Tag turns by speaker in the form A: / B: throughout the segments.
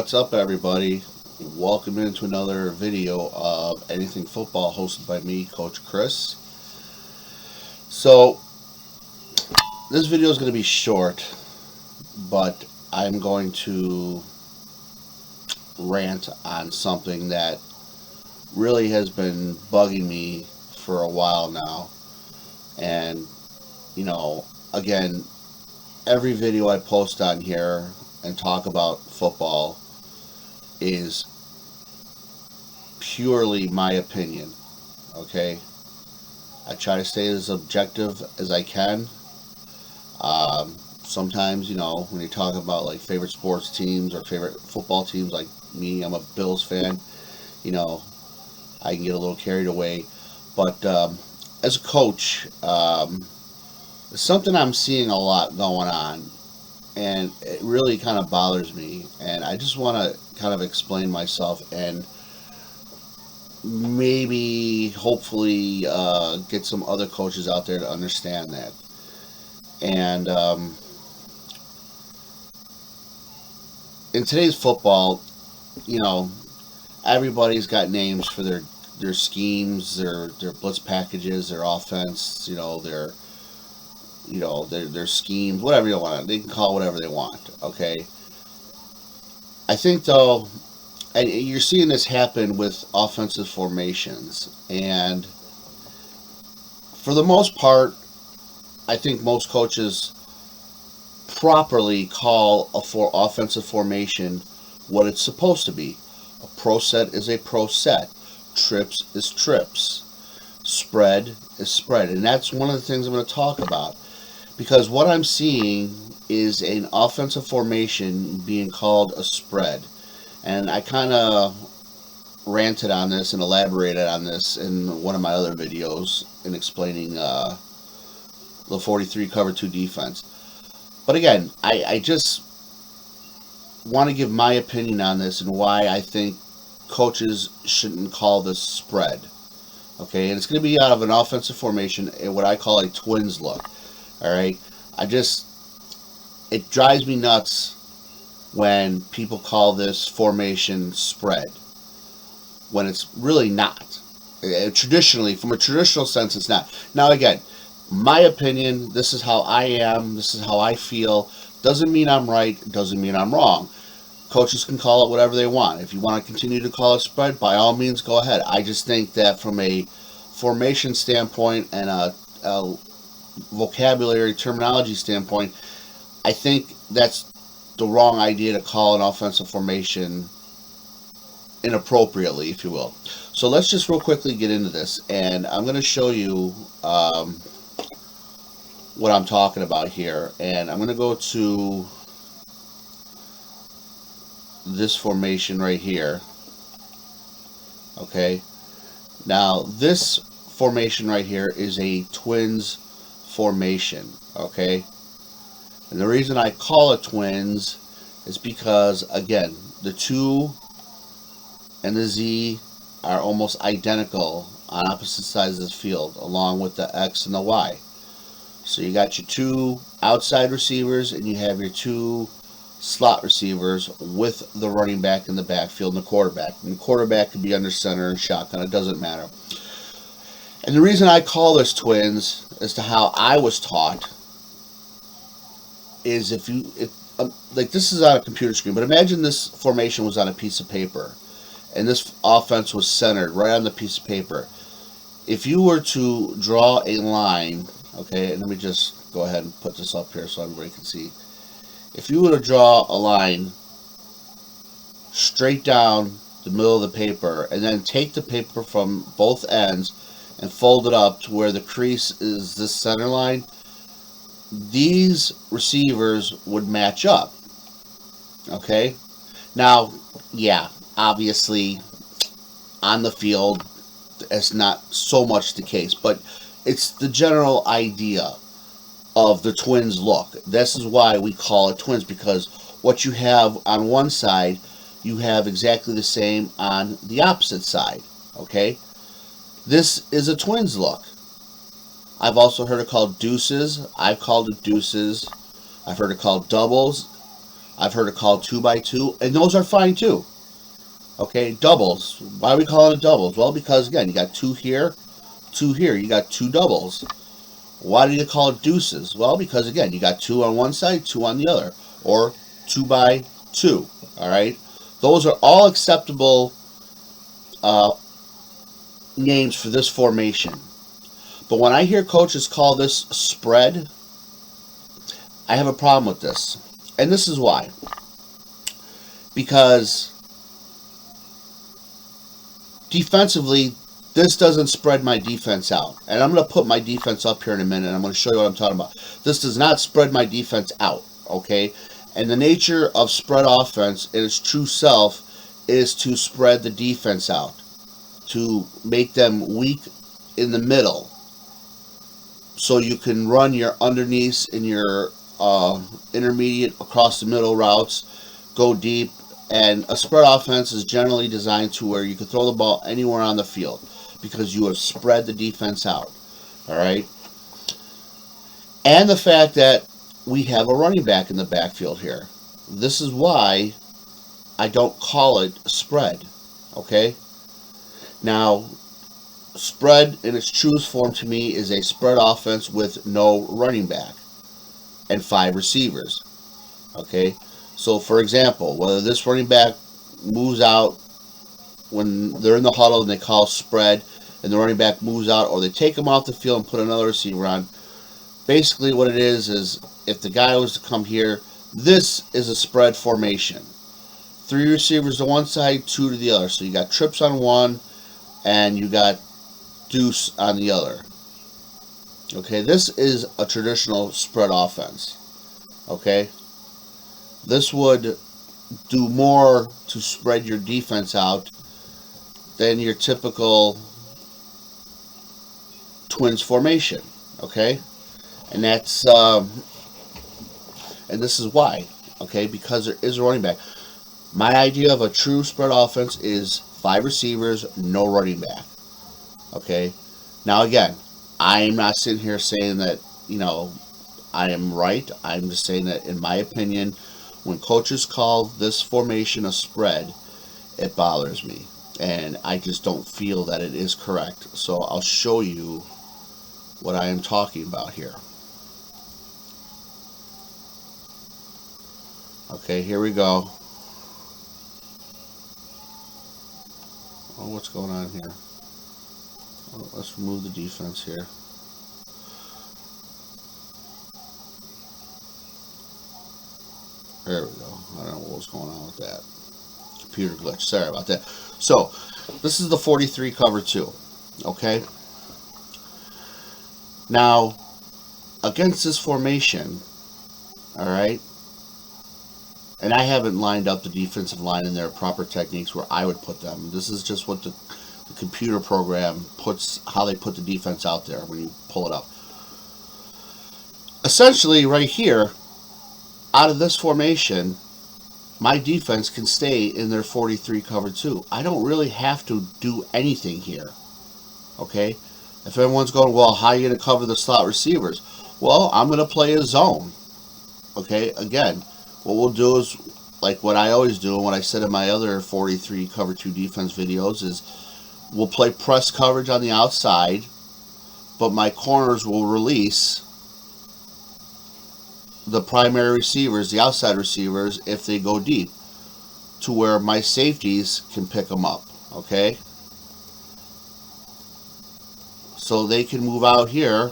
A: What's up, everybody? Welcome into another video of Anything Football, hosted by me, Coach Chris. So, this video is going to be short, but I'm going to rant on something that really has been bugging me for a while now. And, again, every video I post on here and talk about football is purely my opinion, okay? I try to stay as objective as I can. Sometimes, when you talk about like favorite sports teams or favorite football teams, like me, I'm a Bills fan, I can get a little carried away. But as a coach, it's something I'm seeing a lot going on, and it really kind of bothers me, and I just want to kind of explain myself and maybe hopefully get some other coaches out there to understand that. And in today's football, everybody's got names for their schemes, their blitz packages, their offense, their schemes, whatever you want. They can call it whatever they want, okay? I think, though, and you're seeing this happen with offensive formations, and for the most part, I think most coaches properly call for offensive formation what it's supposed to be. A pro set is a pro set. Trips is trips. Spread is spread. And that's one of the things I'm going to talk about. Because what I'm seeing is an offensive formation being called a spread. And I kind of ranted on this and elaborated on this in one of my other videos in explaining the 43 cover 2 defense. But again, I just want to give my opinion on this and why I think coaches shouldn't call this spread. Okay, and it's going to be out of an offensive formation, what I call a twins look. All right, it drives me nuts when people call this formation spread when it's really not. Traditionally, from a traditional sense, it's not. Now, again, my opinion, this is how I am, this is how I feel. Doesn't mean I'm right, doesn't mean I'm wrong. Coaches can call it whatever they want. If you want to continue to call it spread, by all means, go ahead. I just think that from a formation standpoint and a vocabulary terminology standpoint, I think that's the wrong idea to call an offensive formation inappropriately, if you will. So let's just real quickly get into this, and I'm going to show you what I'm talking about here. And I'm going to go to this formation right here. Okay, now this formation right here is a twins formation. Okay, and the reason I call it twins is because, again, the 2 and the Z are almost identical on opposite sides of the field, along with the X and the Y. So you got your 2 outside receivers and you have your 2 slot receivers with the running back in the backfield and the quarterback. And the quarterback could be under center and shotgun, it doesn't matter. And the reason I call this twins, as to how I was taught, is if like, this is on a computer screen, but imagine this formation was on a piece of paper and this offense was centered right on the piece of paper. If you were to draw a line, okay, and let me just go ahead and put this up here so everybody can see. If you were to draw a line straight down the middle of the paper and then take the paper from both ends and fold it up to where the crease is this center line, these receivers would match up. Okay, now, yeah, obviously on the field it's not so much the case, but it's the general idea of the twins look. This is why we call it twins, because what you have on one side, you have exactly the same on the opposite side. Okay, this is a twins look. I've also heard it called deuces. I've called it deuces. I've heard it called doubles. I've heard it called 2x2, and those are fine too. Okay, doubles. Why are we calling it doubles? Well, because again, you got two here, two here. You got two doubles. Why do you call it deuces? Well, because again, you got two on one side, two on the other, or 2x2. All right, those are all acceptable uh, names for this formation. But when I hear coaches call this spread, I have a problem with this. And this is why. Because defensively, this doesn't spread my defense out. And I'm going to put my defense up here in a minute, and I'm going to show you what I'm talking about. This does not spread my defense out, okay? And the nature of spread offense in its true self is to spread the defense out, to make them weak in the middle, so you can run your underneaths and your intermediate across the middle routes, go deep. And a spread offense is generally designed to where you can throw the ball anywhere on the field because you have spread the defense out. All right. And the fact that we have a running back in the backfield here. This is why I don't call it spread. Okay. Now, spread in its truest form to me is a spread offense with no running back and 5 receivers. Okay. So, for example, whether this running back moves out when they're in the huddle and they call spread, and the running back moves out, or they take him off the field and put another receiver on, basically what it is if the guy was to come here, this is a spread formation. 3 receivers to one side, 2 to the other. So you got trips on one, and you got deuce on the other. Okay, this is a traditional spread offense. Okay. This would do more to spread your defense out than your typical twins formation. Okay, and that's and this is why. Okay, because there is a running back. My idea of a true spread offense is 5 receivers, no running back. Okay, now again, I'm not sitting here saying that I am right. I'm just saying that in my opinion, when coaches call this formation a spread, it bothers me. And I just don't feel that it is correct. So I'll show you what I am talking about here. Okay, here we go. Oh, what's going on here? Oh, let's remove the defense here. There we go. I don't know what was going on with that. Computer glitch. Sorry about that. So, this is the 43 cover 2. Okay? Now, against this formation, alright, and I haven't lined up the defensive line in their proper techniques where I would put them. This is just what the computer program puts, how they put the defense out there when you pull it up. Essentially, right here, out of this formation, my defense can stay in their 43 cover 2. I don't really have to do anything here. Okay? If everyone's going, well, how are you going to cover the slot receivers? Well, I'm going to play a zone. Okay? Again, what we'll do is, like what I always do and what I said in my other 43 cover 2 defense videos, is we'll play press coverage on the outside, but my corners will release the primary receivers, the outside receivers, if they go deep, to where my safeties can pick them up. Okay? So they can move out here.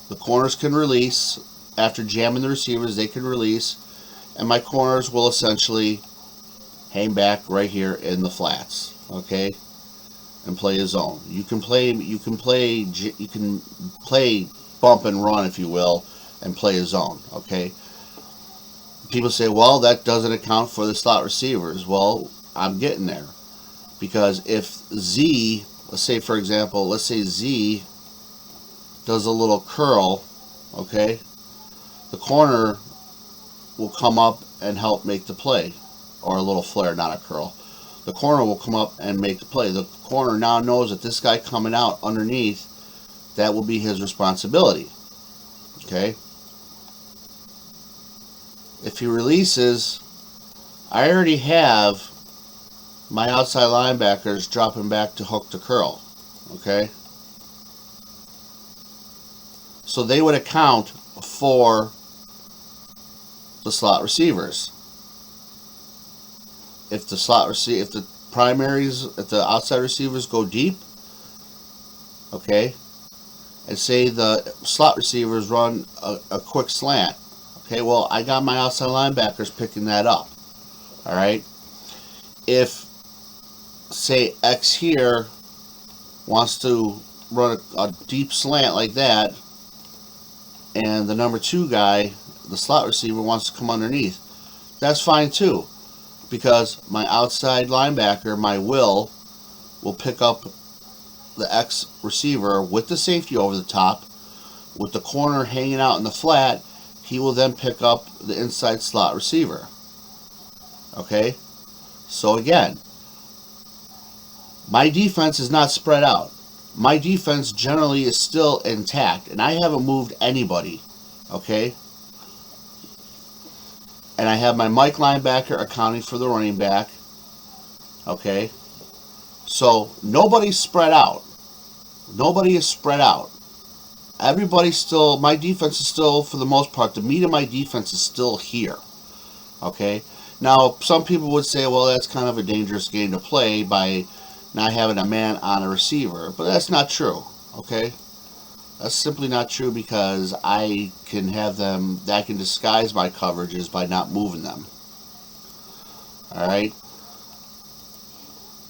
A: The corners can release. After jamming the receivers, they can release. And my corners will essentially hang back right here in the flats. Okay? And play a zone. You can play bump and run, if you will, and play a zone. Okay? People say, well, that doesn't account for the slot receivers. Well, I'm getting there. Because if Z, let's say for example, let's say Z does a little curl, okay, the corner will come up and help make the play. Or a little flare, not a curl. The corner will come up and make the play. The corner now knows that this guy coming out underneath, that will be his responsibility. Okay? If he releases, I already have my outside linebackers dropping back to hook to curl. Okay? So they would account for the slot receivers. If the outside receivers go deep, okay, and say the slot receivers run a quick slant, okay, well, I got my outside linebackers picking that up. All right. If, say, X here wants to run a deep slant like that, and the number 2 guy, the slot receiver, wants to come underneath, that's fine too, because my outside linebacker, my will pick up the X receiver with the safety over the top, with the corner hanging out in the flat. He will then pick up the inside slot receiver. Okay? So again, my defense is not spread out. My defense generally is still intact, and I haven't moved anybody. Okay? And I have my Mike linebacker accounting for the running back. Okay? So nobody's spread out. Nobody is spread out. Everybody's still, my defense is still, for the most part, the meat of my defense is still here. Okay? Now, some people would say, well, that's kind of a dangerous game to play by not having a man on a receiver. But that's not true. Okay? That's simply not true, because I can have them, I can disguise my coverages by not moving them. Alright?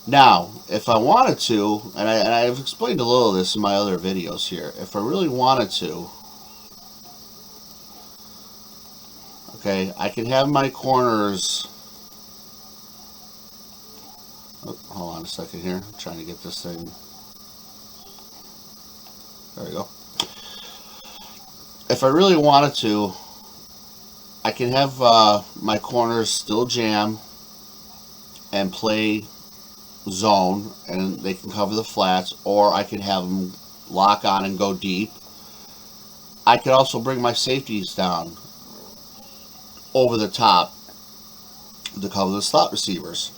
A: Now, if I wanted to, and I've explained a little of this in my other videos here, if I really wanted to, okay, I can have my corners, hold on a second here, I'm trying to get this thing, there we go. If I really wanted to, I can have my corners still jam and play zone, and they can cover the flats, or I can have them lock on and go deep. I could also bring my safeties down over the top to cover the slot receivers.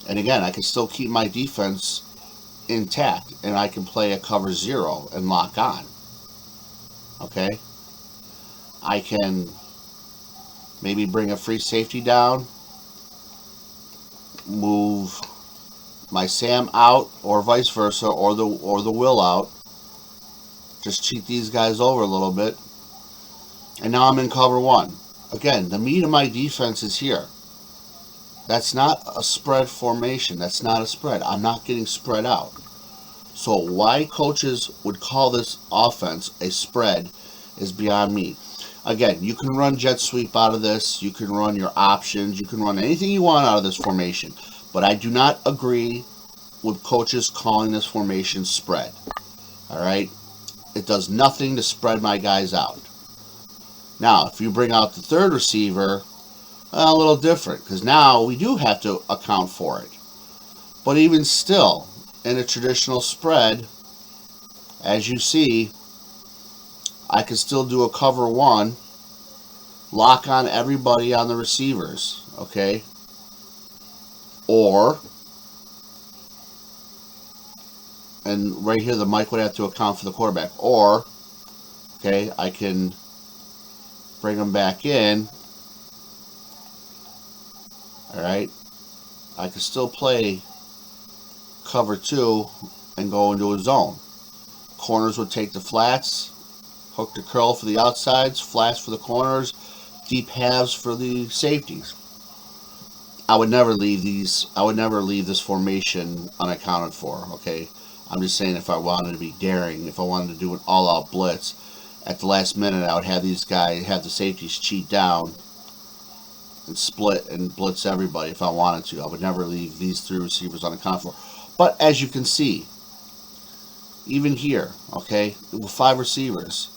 A: And again, I can still keep my defense intact, and I can play a cover 0 and lock on. Okay? I can maybe bring a free safety down, move my Sam out, or vice versa, or the will out. Just cheat these guys over a little bit, and now I'm in cover 1. Again, the meat of my defense is here. That's not a spread formation. That's not a spread. I'm not getting spread out. So why coaches would call this offense a spread is beyond me. Again, you can run jet sweep out of this. You can run your options. You can run anything you want out of this formation. But I do not agree with coaches calling this formation spread. All right? It does nothing to spread my guys out. Now, if you bring out the third receiver, a little different, because now we do have to account for it. But even still, in a traditional spread, as you see, I can still do a cover 1, lock on everybody on the receivers, okay? Or, and right here the Mike would have to account for the quarterback, or, okay, I can bring them back in. Alright, I can still play cover 2 and go into a zone. Corners would take the flats, hook to curl for the outsides, flats for the corners, deep halves for the safeties. I would never leave this formation unaccounted for, okay? I'm just saying, if I wanted to be daring, if I wanted to do an all-out blitz, at the last minute I would have these guys, have the safeties cheat down and split and blitz everybody if I wanted to. I would never leave these 3 receivers unaccounted for. But as you can see, even here, okay, with 5 receivers,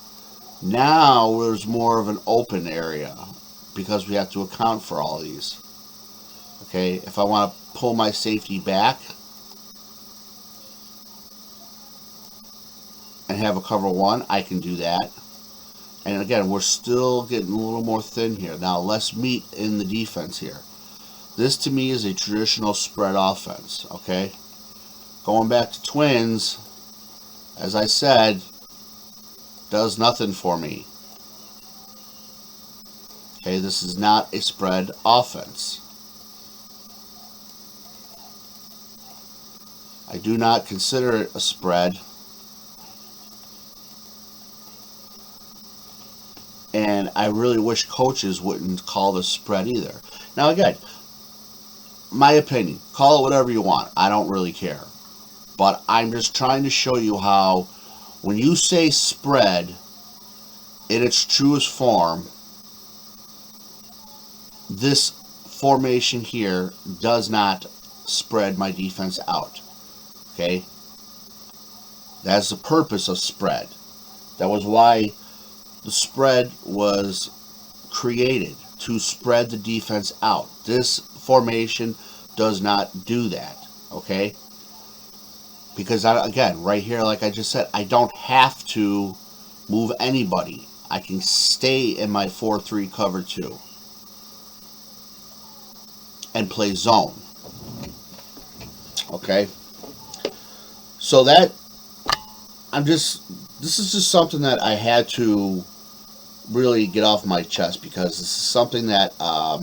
A: now there's more of an open area because we have to account for all of these. Okay, if I want to pull my safety back and have a cover 1, I can do that. And again, we're still getting a little more thin here. Now, less meat in the defense here. This to me is a traditional spread offense, okay? Going back to Twins, as I said, does nothing for me. Okay, this is not a spread offense. I do not consider it a spread. And I really wish coaches wouldn't call this spread either. Now again, my opinion, call it whatever you want. I don't really care. But I'm just trying to show you how when you say spread in its truest form, this formation here does not spread my defense out. Okay? That's the purpose of spread. That was why the spread was created, to spread the defense out. This formation does not do that. Okay? Because, again, right here, like I just said, I don't have to move anybody. I can stay in my 4-3 cover 2 and play zone. Okay? So that, this is just something that I had to really get off my chest, because this is something that I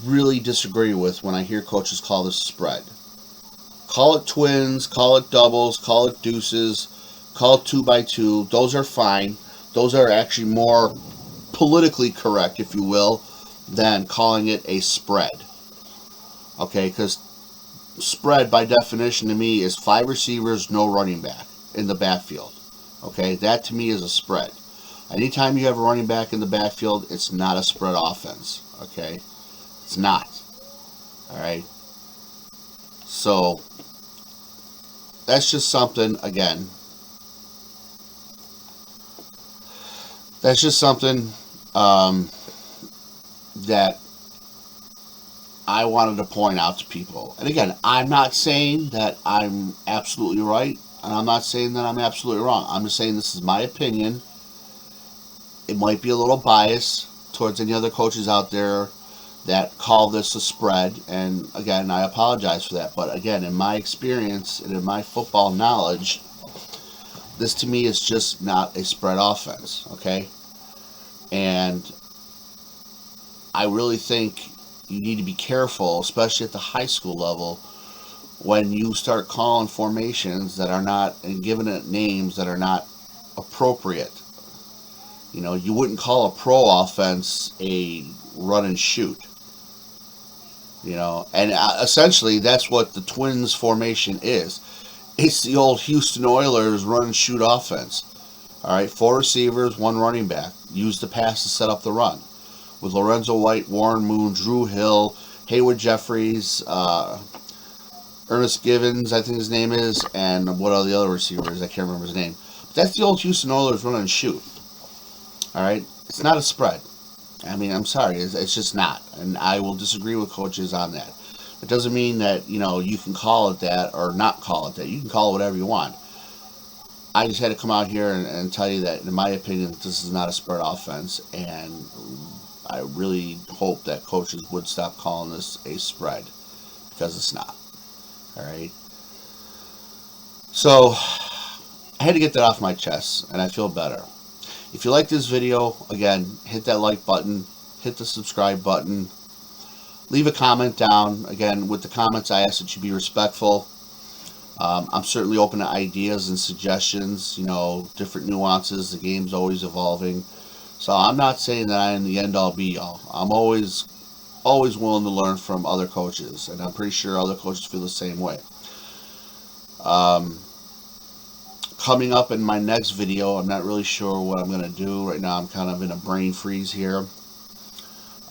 A: really disagree with when I hear coaches call this spread. Call it twins, call it doubles, call it deuces, call it 2x2. Those are fine. Those are actually more politically correct, if you will, than calling it a spread. Okay, because spread by definition to me is 5 receivers, no running back in the backfield. Okay, that to me is a spread. Anytime you have a running back in the backfield, it's not a spread offense. Okay, it's not. All right. So that's just something, again, that's just something that I wanted to point out to people. And again, I'm not saying that I'm absolutely right, and I'm not saying that I'm absolutely wrong. I'm just saying this is my opinion. It might be a little biased towards any other coaches out there that call this a spread, and again, I apologize for that. But again, in my experience and in my football knowledge, this to me is just not a spread offense, okay? And I really think you need to be careful, especially at the high school level, when you start calling formations that are not, and giving it names that are not appropriate. You know, you wouldn't call a pro offense a run and shoot. You know, and essentially that's what the Twins formation is. It's the old Houston Oilers run and shoot offense. All right, 4 receivers, 1 running back. Use the pass to set up the run. With Lorenzo White, Warren Moon, Drew Hill, Haywood Jeffries, Ernest Givens, I think his name is, and what are the other receivers? I can't remember his name. But that's the old Houston Oilers run and shoot. All right, it's not a spread. I mean, I'm sorry, it's just not, and I will disagree with coaches on that. It doesn't mean that, you know, you can call it that or not call it that. You can call it whatever you want. I just had to come out here and tell you that, in my opinion, this is not a spread offense, and I really hope that coaches would stop calling this a spread, because it's not. All right. So I had to get that off my chest, and I feel better. If you like this video, again, hit that like button, hit the subscribe button, leave a comment down. Again, with the comments, I ask that you be respectful. I'm certainly open to ideas and suggestions, you know, different nuances. The game's always evolving. So I'm not saying that I am the end-all, be-all. I'm always willing to learn from other coaches, and I'm pretty sure other coaches feel the same way. Coming up in my next video, I'm not really sure what I'm going to do. Right now I'm kind of in a brain freeze here.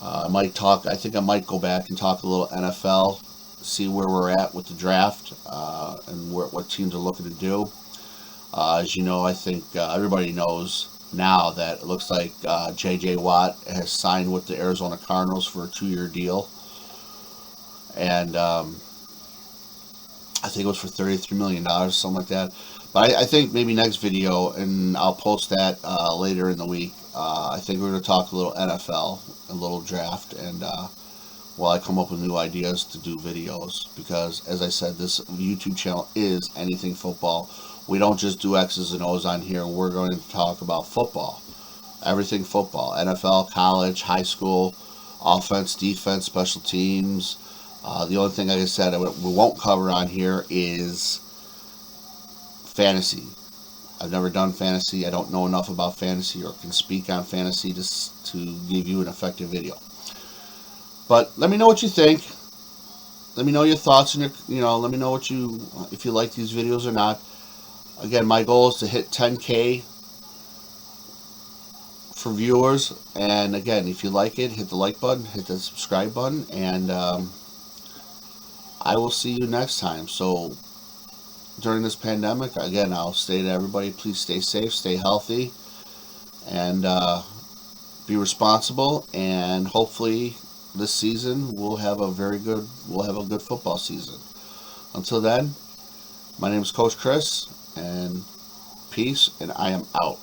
A: I think I might go back and talk a little NFL, see where we're at with the draft, and what teams are looking to do. As you know, I think everybody knows now that it looks like G.O.A.T has signed with the Arizona Cardinals for a 2-year deal. And I think it was for $33 million, something like that. But I think maybe next video, and I'll post that later in the week. I think we're going to talk a little NFL, a little draft, and while I come up with new ideas to do videos. Because, as I said, this YouTube channel is anything football. We don't just do X's and O's on here. We're going to talk about football. Everything football. NFL, college, high school, offense, defense, special teams. The only thing, like I said, we won't cover on here is fantasy. I've never done fantasy. I don't know enough about fantasy or can speak on fantasy to give you an effective video. But let me know what you think. Let me know your thoughts and let me know if you like these videos or not. Again, my goal is to hit 10K for viewers. And again, if you like it, hit the like button, hit the subscribe button, and I will see you next time. So during this pandemic, again, I'll say to everybody, please stay safe, stay healthy, and be responsible. And hopefully this season we'll have a good football season. Until then, my name is Coach Chris, and peace, and I am out.